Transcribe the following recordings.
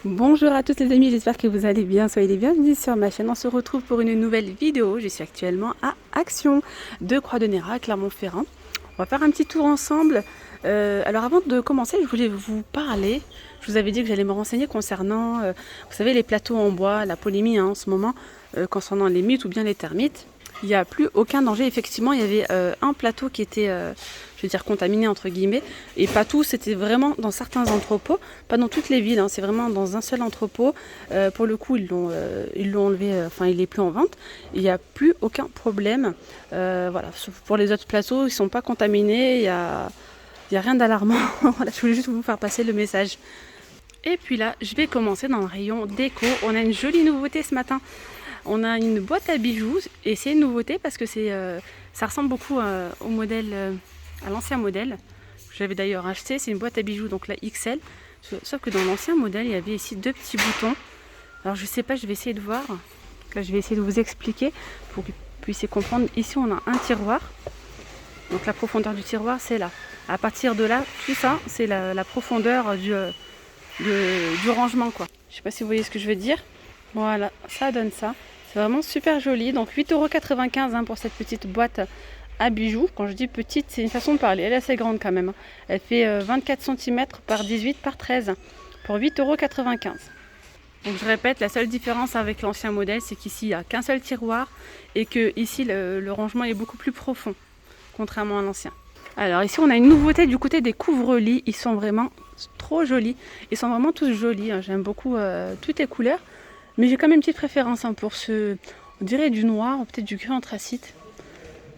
Bonjour à tous les amis, j'espère que vous allez bien, soyez les bienvenus sur ma chaîne. On se retrouve pour une nouvelle vidéo. Je suis actuellement à Action de Croix-de-Nérac, Clermont-Ferrand. On va faire un petit tour ensemble. Alors avant de commencer, je voulais vous parler. Je vous avais dit que j'allais me renseigner concernant, vous savez, les plateaux en bois, la polémie en ce moment, concernant les mythes ou bien les termites. Il n'y a plus aucun danger. Effectivement, il y avait un plateau qui était, je veux dire, contaminé entre guillemets, et pas tout. C'était vraiment dans certains entrepôts, pas dans toutes les villes. Hein, c'est vraiment dans un seul entrepôt. Pour le coup, ils l'ont enlevé. Enfin, il est plus en vente. Il n'y a plus aucun problème. Voilà. Pour les autres plateaux, ils sont pas contaminés. Il y a rien d'alarmant. Voilà, je voulais juste vous faire passer le message. Et puis là, je vais commencer dans le rayon déco. On a une jolie nouveauté ce matin. On a une boîte à bijoux et c'est une nouveauté parce que ça ressemble beaucoup au modèle, à l'ancien modèle. J'avais d'ailleurs acheté, c'est une boîte à bijoux, donc la XL. Sauf que dans l'ancien modèle, il y avait ici deux petits boutons. Alors je sais pas, je vais essayer de voir. Là, je vais essayer de vous expliquer pour que vous puissiez comprendre. Ici, on a un tiroir. Donc la profondeur du tiroir, c'est là. À partir de là, tout ça, c'est la profondeur du rangement, quoi. Je sais pas si vous voyez ce que je veux dire. Voilà, ça donne ça. C'est vraiment super joli. Donc 8,95 € hein, pour cette petite boîte à bijoux. Quand je dis petite, c'est une façon de parler. Elle est assez grande quand même. Elle fait 24 cm par 18 par 13 pour 8,95 €. Donc je répète, la seule différence avec l'ancien modèle, c'est qu'ici il n'y a qu'un seul tiroir et que ici le rangement est beaucoup plus profond, contrairement à l'ancien. Alors ici on a une nouveauté du côté des couvre-lits. Ils sont vraiment trop jolis. Ils sont vraiment tous jolis. Hein. J'aime beaucoup toutes les couleurs. Mais j'ai quand même une petite préférence hein, pour on dirait du noir, ou peut-être du gris anthracite.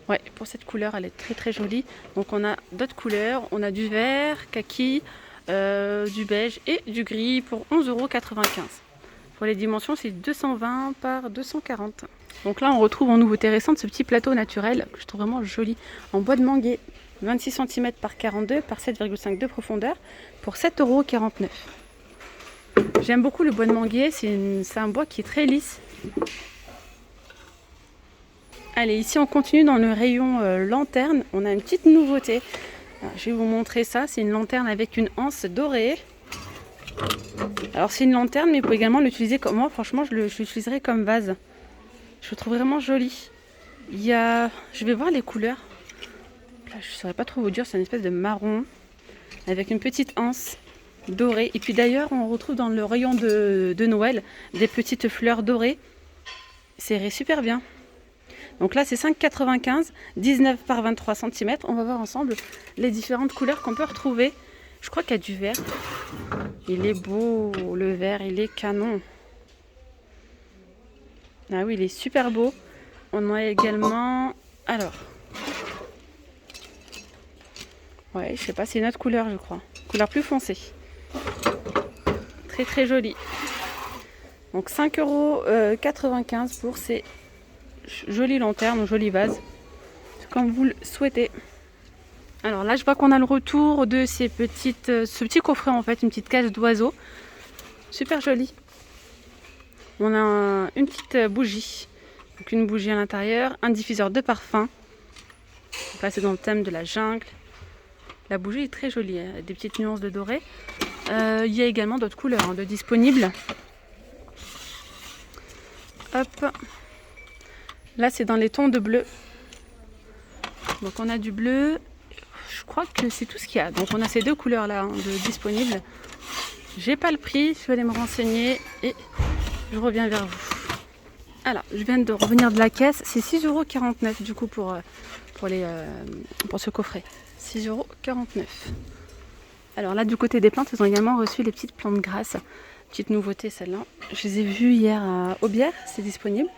Ouais, pour cette couleur, elle est très très jolie. Donc on a d'autres couleurs, on a du vert, kaki, du beige et du gris pour 11,95 €. Pour les dimensions, c'est 220 par 240. Donc là, on retrouve en nouveauté récente ce petit plateau naturel que je trouve vraiment joli, en bois de manguier, 26 cm par 42 par 7,5 de profondeur pour 7,49 €. J'aime beaucoup le bois de manguier, c'est un bois qui est très lisse. Allez, ici on continue dans le rayon lanterne. On a une petite nouveauté. Alors, je vais vous montrer ça. C'est une lanterne avec une anse dorée. Alors c'est une lanterne, mais vous pouvez également l'utiliser comme moi. Franchement, je l'utiliserai comme vase. Je le trouve vraiment joli. Je vais voir les couleurs. Là, je ne saurais pas trop vous dire. C'est une espèce de marron avec une petite anse dorée. Et puis d'ailleurs, on retrouve dans le rayon de Noël des petites fleurs dorées. C'est super bien. Donc là, c'est 5,95 €, 19 par 23 cm. On va voir ensemble les différentes couleurs qu'on peut retrouver. Je crois qu'il y a du vert. Il est beau, le vert, il est canon. Ah oui, il est super beau. On a également... Alors... Ouais, je sais pas, c'est une autre couleur, je crois. Couleur plus foncée. Très très jolie. Donc 5,95 € pour ces jolies lanternes, jolies vases. Comme vous le souhaitez. Alors là, je vois qu'on a le retour de ce petit coffret en fait, une petite cage d'oiseaux. Super joli. On a une petite bougie. Donc une bougie à l'intérieur, un diffuseur de parfum. Donc là, c'est dans le thème de la jungle. La bougie est très jolie, hein, avec des petites nuances de doré. Il y a également d'autres couleurs hein, de disponibles. Hop. Là, c'est dans les tons de bleu. Donc on a du bleu. Je crois que c'est tout ce qu'il y a. Donc on a ces deux couleurs là hein, de disponibles. J'ai pas le prix, je vais aller me renseigner et je reviens vers vous. Alors, je viens de revenir de la caisse, c'est 6,49 € du coup pour ce coffret. 6,49 €. Alors là, du côté des plantes, ils ont également reçu les petites plantes grasses. Petite nouveauté celle-là. Je les ai vues hier à Aubière, c'est disponible.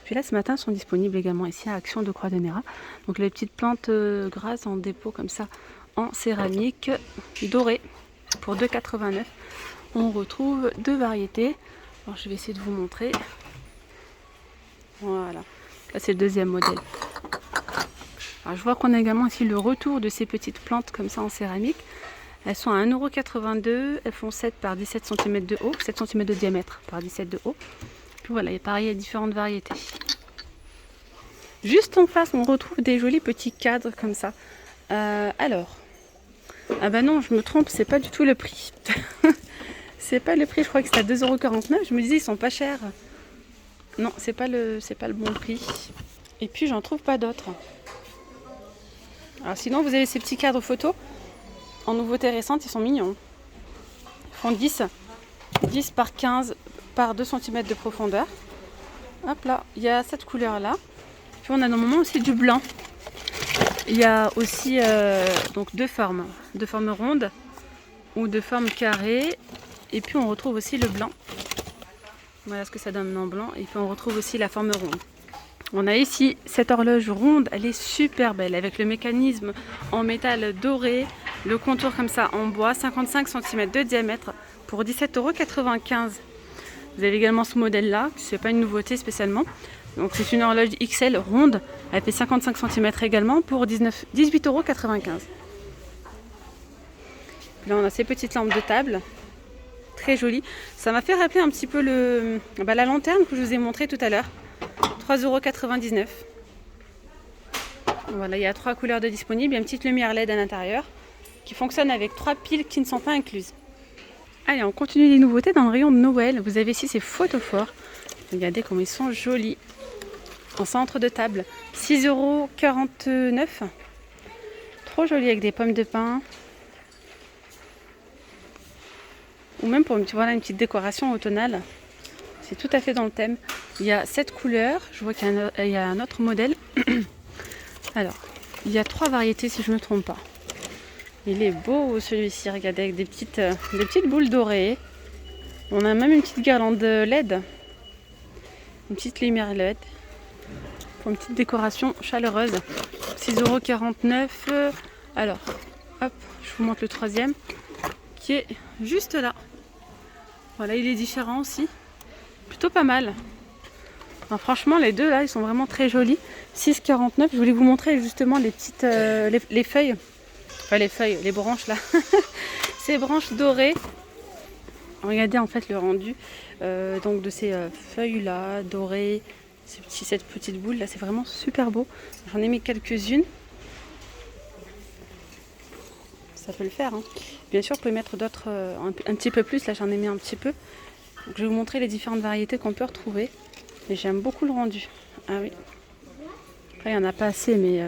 Puis là, ce matin, elles sont disponibles également ici à Action de Croix-de-Nérac. Donc les petites plantes grasses en dépôt comme ça, en céramique dorée pour 2,89 €. On retrouve deux variétés. Alors je vais essayer de vous montrer. Voilà. Là, c'est le deuxième modèle. Alors, je vois qu'on a également ici le retour de ces petites plantes comme ça en céramique. Elles sont à 1,82 €. Elles font 7 par 17 cm de haut, 7 cm de diamètre par 17 de haut. Puis voilà, et pareil, il y a différentes variétés. Juste en face, on retrouve des jolis petits cadres comme ça. Alors, ah bah non, je me trompe, c'est pas du tout le prix. C'est pas le prix, je crois que c'est à 2,49 €. Je me disais, ils sont pas chers. Non, c'est pas le bon prix. Et puis, j'en trouve pas d'autres. Alors sinon, vous avez ces petits cadres photos. En nouveauté récente, ils sont mignons. Ils font 10 par 15 par 2 cm de profondeur. Hop là, il y a cette couleur là. Puis on a normalement aussi du blanc. Il y a aussi donc deux formes rondes ou de forme carrée. Et puis on retrouve aussi le blanc. Voilà ce que ça donne en blanc. Et puis on retrouve aussi la forme ronde. On a ici cette horloge ronde, elle est super belle avec le mécanisme en métal doré, le contour comme ça en bois, 55 cm de diamètre pour 17,95 €. Vous avez également ce modèle là, ce n'est pas une nouveauté spécialement. Donc c'est une horloge XL ronde, elle fait 55 cm également pour 18,95 €. Là on a ces petites lampes de table, très jolies. Ça m'a fait rappeler un petit peu la lanterne que je vous ai montré tout à l'heure. 3,99 €. Voilà, il y a 3 couleurs de disponibles. Il y a une petite lumière LED à l'intérieur qui fonctionne avec 3 piles qui ne sont pas incluses. Allez, on continue les nouveautés dans le rayon de Noël. Vous avez ici ces photophores. Regardez comme ils sont jolis. En centre de table. 6,49 €. Trop joli avec des pommes de pin. Ou même pour une petite décoration automnale. C'est tout à fait dans le thème. Il y a 7 couleurs. Je vois qu'il y a un autre modèle. Alors, il y a 3 variétés si je ne me trompe pas. Il est beau celui-ci. Regardez avec des petites boules dorées. On a même une petite guirlande LED. Une petite lumière LED. Pour une petite décoration chaleureuse. 6,49 €. Alors, hop, je vous montre le troisième. Qui est juste là. Voilà, il est différent aussi. Plutôt pas mal. Alors, franchement, les deux là, ils sont vraiment très jolis. 6,49 €. Je voulais vous montrer justement les petites les feuilles. Enfin, les branches là. Ces branches dorées. Regardez en fait le rendu donc de ces feuilles là dorées. Cette petite boule là, c'est vraiment super beau. J'en ai mis quelques-unes. Ça peut le faire. Hein. Bien sûr, vous pouvez mettre d'autres un petit peu plus. Là, j'en ai mis un petit peu. Donc, je vais vous montrer les différentes variétés qu'on peut retrouver. Et j'aime beaucoup le rendu. Ah oui. Après, il n'y en a pas assez, mais...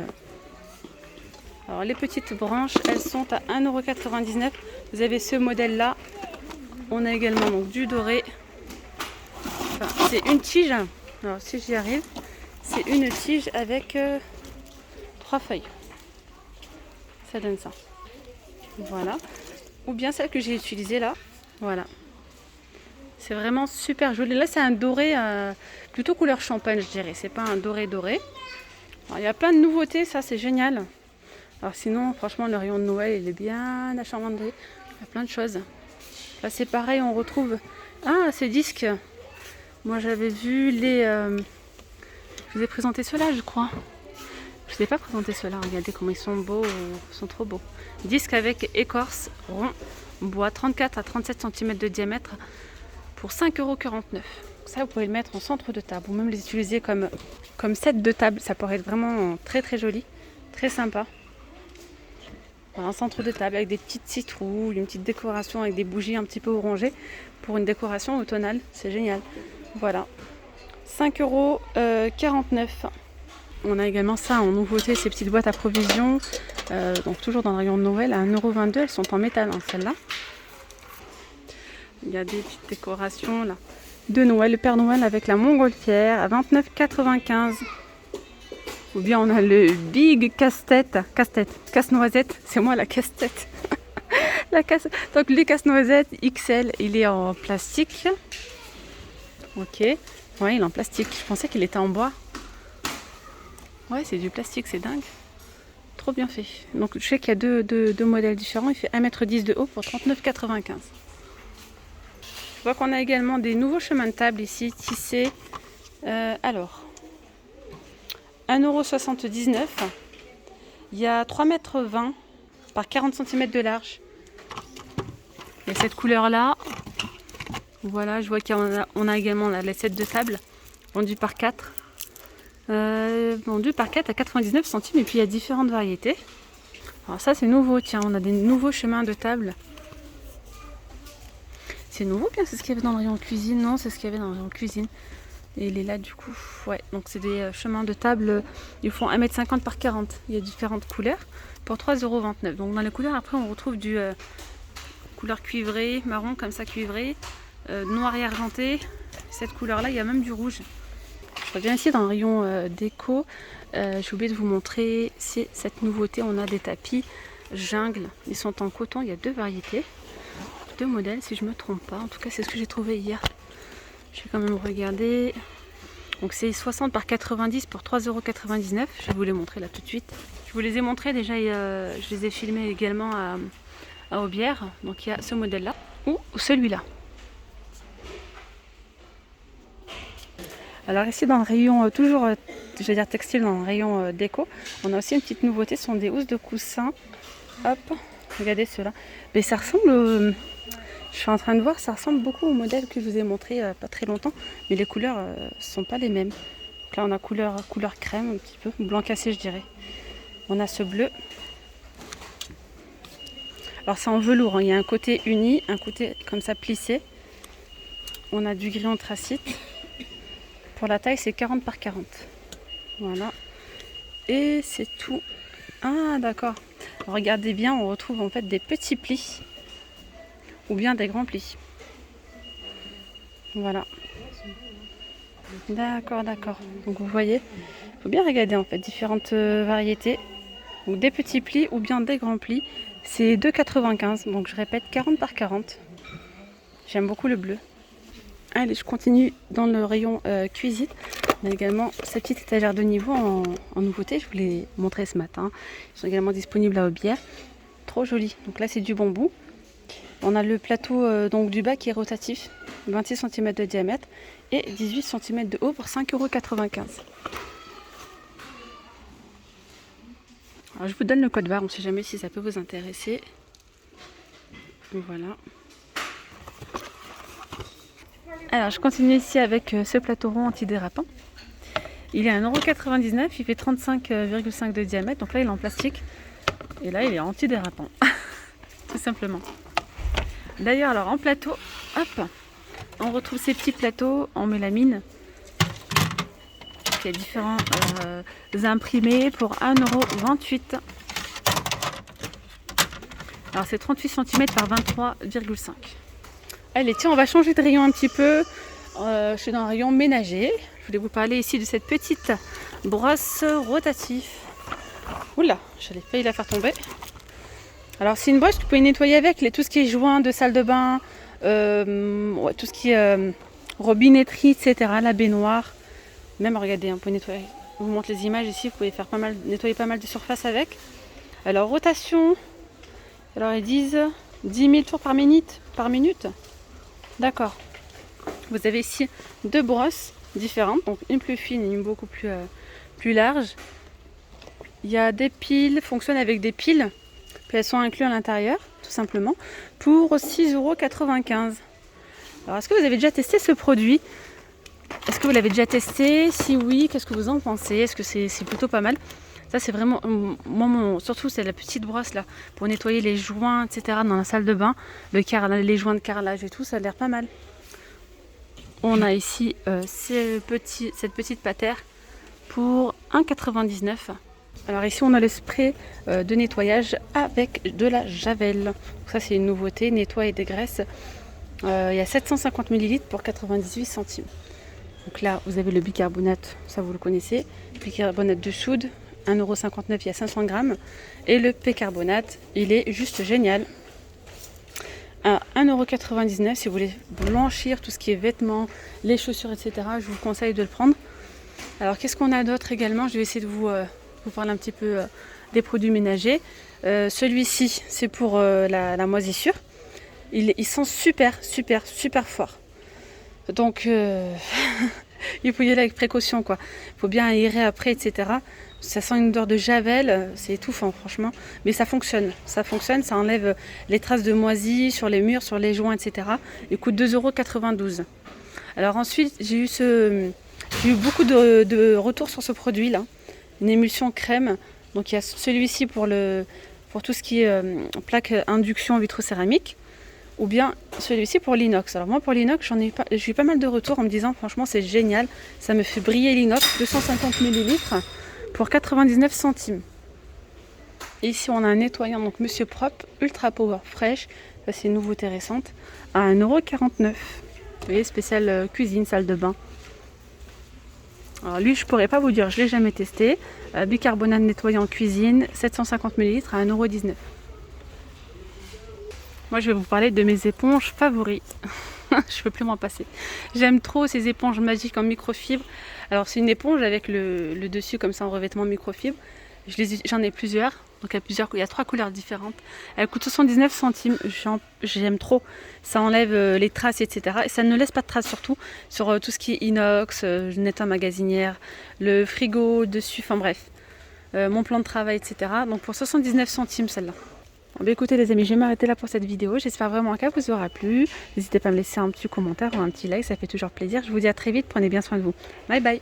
Alors, les petites branches, elles sont à 1,99 €. Vous avez ce modèle-là. On a également donc, du doré. Enfin, c'est une tige. Alors, si j'y arrive, c'est une tige avec 3 feuilles. Ça donne ça. Voilà. Ou bien celle que j'ai utilisée là. Voilà. C'est vraiment super joli. Là, c'est un doré plutôt couleur champagne, je dirais. C'est pas un doré. Alors, il y a plein de nouveautés, ça, c'est génial. Alors sinon, franchement, le rayon de Noël, il est bien achalandé. Il y a plein de choses. Là, c'est pareil, on retrouve... Ah, ces disques. Moi, j'avais vu les... Je vous ai présenté ceux-là, je crois. Je ne vous ai pas présenté ceux-là. Regardez comment ils sont beaux. Ils sont trop beaux. Disque avec écorce rond, bois 34 à 37 cm de diamètre pour 5,49 €. Ça, vous pouvez le mettre en centre de table ou même les utiliser comme set de table. Ça pourrait être vraiment très très joli, très sympa. Voilà, un centre de table avec des petites citrouilles, une petite décoration avec des bougies un petit peu orangées pour une décoration automnale. C'est génial. Voilà. 5,49 €. On a également ça en nouveauté, ces petites boîtes à provisions. Donc toujours dans le rayon de Noël à 1,22 €. Elles sont en métal, hein, celles-là. Il y a des petites décorations là de Noël, le Père Noël avec la montgolfière à 29,95 €. Ou bien on a le Big casse-noisette. C'est moi la casse-tête. Donc le casse-noisette XL, il est en plastique. Ok. Ouais, il est en plastique. Je pensais qu'il était en bois. Ouais, c'est du plastique, c'est dingue. Trop bien fait. Donc je sais qu'il y a deux modèles différents. Il fait 1,10 m de haut pour 39,95 €. Je vois qu'on a également des nouveaux chemins de table ici, tissés. Alors, 1,79 €. Il y a 3,20 m par 40 cm de large. Il y a cette couleur-là. Voilà, je vois qu'on a également les sets de table vendus par 4. Vendu par 4 à 99 centimes. Et puis il y a différentes variétés. Alors ça c'est nouveau, tiens, on a des nouveaux chemins de table. C'est nouveau, bien, c'est ce qu'il y avait dans le rayon cuisine. Non, c'est ce qu'il y avait dans le rayon cuisine. Et il est là du coup. Ouais, donc c'est des chemins de table. Ils font 1,50 m par 40. Il y a différentes couleurs pour 3,29 €. Donc dans les couleurs, après, on retrouve du couleur cuivrée, marron comme ça cuivré, noir et argenté. Cette couleur-là, il y a même du rouge. Je reviens ici dans le rayon déco. J'ai oublié de vous montrer, c'est cette nouveauté. On a des tapis jungle. Ils sont en coton. Il y a 2 variétés, 2 modèles si je ne me trompe pas. En tout cas, c'est ce que j'ai trouvé hier. Je vais quand même regarder. Donc c'est 60 par 90 pour 3,99 €. Je vais vous les montrer là tout de suite. Je vous les ai montrés déjà, je les ai filmés également à Aubière. Donc il y a ce modèle-là ou celui-là. Alors ici dans le rayon, toujours, je vais dire textile, dans le rayon déco, on a aussi une petite nouveauté, ce sont des housses de coussin. Hop, regardez ceux-là. Mais ça ressemble, je suis en train de voir, ça ressemble beaucoup au modèle que je vous ai montré pas très longtemps. Mais les couleurs ne sont pas les mêmes. Donc là on a couleur crème un petit peu, blanc cassé je dirais. On a ce bleu. Alors c'est en velours, hein. Il y a un côté uni, un côté comme ça plissé. On a du gris anthracite. Pour la taille, c'est 40 par 40. Voilà. Et c'est tout. Ah, d'accord. Regardez bien, on retrouve en fait des petits plis. Ou bien des grands plis. Voilà. D'accord, d'accord. Donc vous voyez, il faut bien regarder en fait différentes variétés. Donc des petits plis ou bien des grands plis. C'est 2,95 €. Donc je répète, 40 par 40. J'aime beaucoup le bleu. Allez, je continue dans le rayon cuisine. On a également cette petite étagère de niveau en nouveauté. Je vous l'ai montré ce matin. Ils sont également disponibles à Aubière. Trop joli. Donc là, c'est du bambou. On a le plateau donc du bas qui est rotatif. 26 cm de diamètre et 18 cm de haut pour 5,95 €. Alors, je vous donne le code barre. On ne sait jamais si ça peut vous intéresser. Voilà. Alors je continue ici avec ce plateau rond antidérapant. Il est à 1,99 €, il fait 35,5 de diamètre, donc là il est en plastique. Et là il est antidérapant, tout simplement. D'ailleurs alors en plateau, hop, on retrouve ces petits plateaux en mélamine. Il y a différents imprimés pour 1,28 €. Alors c'est 38 cm par 23,5 €. Allez, tiens, on va changer de rayon un petit peu. Je suis dans le rayon ménager. Je voulais vous parler ici de cette petite brosse rotative. Oula, j'allais failli la faire tomber. Alors, c'est une brosse que vous pouvez nettoyer avec tout ce qui est joint de salle de bain, ouais, tout ce qui est robinetterie, etc. La baignoire. Même, regardez, vous pouvez nettoyer. Je vous montre les images ici. Vous pouvez faire nettoyer pas mal de surface avec. Alors, rotation. Alors, ils disent 10 000 tours par minute. D'accord. Vous avez ici 2 brosses différentes, donc une plus fine et une beaucoup plus large. Il y a des piles, fonctionnent avec des piles, puis elles sont incluses à l'intérieur, tout simplement, pour 6,95 €. Alors, est-ce que vous avez déjà testé ce produit? Est-ce que vous l'avez déjà testé? Si oui, qu'est-ce que vous en pensez? Est-ce que c'est plutôt pas mal? Ça c'est vraiment, moi surtout c'est la petite brosse là, pour nettoyer les joints, etc. dans la salle de bain, les joints de carrelage et tout, ça a l'air pas mal. On a ici cette petite patère pour 1,99 €. Alors ici on a le spray de nettoyage avec de la javel. Donc ça c'est une nouveauté, nettoie et dégraisse. Il y a 750 ml pour 98 centimes. Donc là vous avez le bicarbonate, ça vous le connaissez, bicarbonate de soude. 1,59 €, il y a 500 grammes. Et le P-carbonate, il est juste génial. À 1,99 € si vous voulez blanchir tout ce qui est vêtements, les chaussures, etc. Je vous conseille de le prendre. Alors qu'est-ce qu'on a d'autre également? Je vais essayer de vous parler un petit peu des produits ménagers. Celui-ci, c'est pour la moisissure. Il sent super fort. Donc il faut y aller avec précaution, quoi. Il faut bien aérer après, etc. Ça sent une odeur de javel, c'est étouffant franchement, mais ça fonctionne, ça enlève les traces de moisi sur les murs, sur les joints, etc. Il coûte 2,92 €. Alors ensuite, j'ai eu beaucoup de retours sur ce produit là, une émulsion crème. Donc il y a celui-ci pour tout ce qui est plaque induction vitrocéramique. ou bien celui-ci pour l'inox. Alors moi pour l'inox, j'ai eu pas mal de retours en me disant franchement c'est génial, ça me fait briller l'inox, 250 ml pour 99 centimes. Et ici on a un nettoyant donc Monsieur Propre Ultra Power Fresh, ça c'est une nouveauté récente, à 1,49 €. Vous voyez, spécial cuisine, salle de bain. Alors lui je pourrais pas vous dire, je l'ai jamais testé. Bicarbonate nettoyant cuisine, 750 ml à 1,19 €. Moi, je vais vous parler de mes éponges favoris. Je peux plus m'en passer. J'aime trop ces éponges magiques en microfibre. Alors, c'est une éponge avec le dessus comme ça en revêtement microfibre. J'en ai plusieurs. Donc, il y a 3 couleurs différentes. Elle coûte 79 centimes. J'aime trop. Ça enlève les traces, etc. Et ça ne laisse pas de traces surtout sur tout ce qui est inox, nettoie magasinière, le frigo dessus. Enfin bref, mon plan de travail, etc. Donc, pour 79 centimes celle-là. Bon, écoutez les amis, je vais m'arrêter là pour cette vidéo. J'espère vraiment qu'elle vous aura plu. N'hésitez pas à me laisser un petit commentaire ou un petit like, ça fait toujours plaisir. Je vous dis à très vite, prenez bien soin de vous. Bye bye.